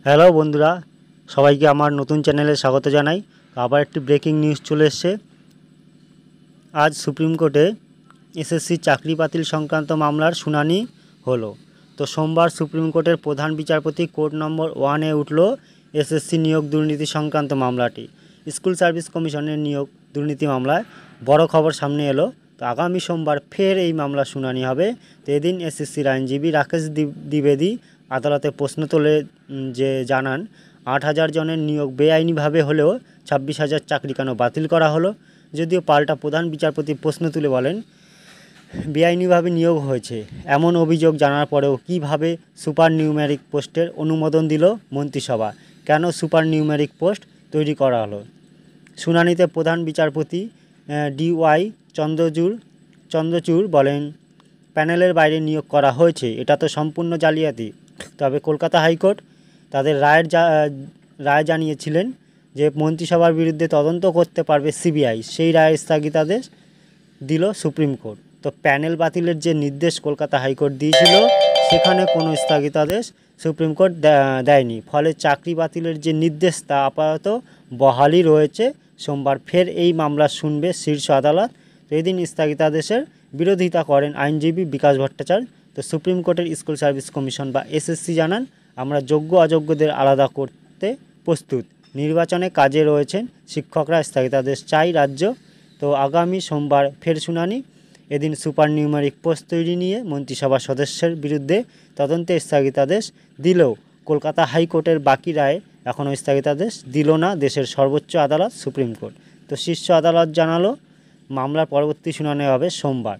Hello বন্ধুরা, সবাইকে আমার নতুন চ্যানেলে স্বাগত জানাই। আবার একটি ব্রেকিং নিউজ চলে এসেছে। আজ সুপ্রিম কোর্টে এসএসসি চাকরি বাতিল সংক্রান্ত মামলার শুনানি হলো। তো সোমবার সুপ্রিম কোর্টের প্রধান বিচারপতি কোর্ট নম্বর 1-এ উঠল এসএসসি নিয়োগ দুর্নীতি সংক্রান্ত মামলাটি। স্কুল সার্ভিস কমিশনের নিয়োগ দুর্নীতি মামলায় বড় খবর সামনে এলো। তো আগামী সোমবার ফের এই মামলার শুনানি হবে। তো এদিন এসএসসির আইনজীবী রাকেশ দ্বিবেদী আদালতে প্রশ্ন তুলে জানান 8,000 জনের নিয়োগ বেআইনিভাবে হলেও 26,000 চাকরি কেন বাতিল করা হলো। যদিও পাল্টা প্রধান বিচারপতি প্রশ্ন তুলে বলেন, বেআইনিভাবে নিয়োগ হয়েছে এমন অভিযোগ জানার পরেও কিভাবে সুপার নিউমেরিক পোস্টের অনুমোদন দিল মন্ত্রিসভা, কেন সুপার নিউমেরিক পোস্ট তৈরি করা হলো। শুনানিতে প্রধান বিচারপতি DY চন্দ্রচূড় বলেন, প্যানেলের বাইরে নিয়োগ করা হয়েছে, এটা তো সম্পূর্ণ জালিয়াতি। তবে কলকাতা হাইকোর্ট তাদের রায় জানিয়েছিলেন যে মন্ত্রিসভার বিরুদ্ধে তদন্ত করতে পারবে সিবিআই। সেই রায়ের স্থগিতাদেশ দিল সুপ্রিম কোর্ট। তো প্যানেল বাতিলের যে নির্দেশ কলকাতা হাইকোর্ট দিয়েছিল, সেখানে কোনো স্থগিতাদেশ সুপ্রিম কোর্ট দেয়নি। ফলে চাকরি বাতিলের যে নির্দেশ তা আপাতত বহালই রয়েছে। সোমবার ফের এই মামলা শুনবে শীর্ষ আদালত। তো এদিন স্থগিতাদেশের বিরোধিতা করেন আইনজীবী বিকাশ ভট্টাচার্য। তো সুপ্রিম কোর্টের স্কুল সার্ভিস কমিশন বা এসএসসি জানান, আমরা যোগ্য অযোগ্যদের আলাদা করতে প্রস্তুত। নির্বাচনে কাজে রয়েছেন শিক্ষকরা, স্থগিতাদেশ চাই রাজ্য। তো আগামী সোমবার ফের শুনানি। এদিন সুপার নিউমেরিক পোস্ট তৈরি নিয়ে মন্ত্রিসভা সদস্যের বিরুদ্ধে তদন্তে স্থগিতাদেশ দিলেও কলকাতা হাইকোর্টের বাকি রায়ে এখনও স্থগিতাদেশ দিল না দেশের সর্বোচ্চ আদালত সুপ্রিম কোর্ট। তো শীর্ষ আদালত জানালো মামলার পরবর্তী শুনানি হবে সোমবার।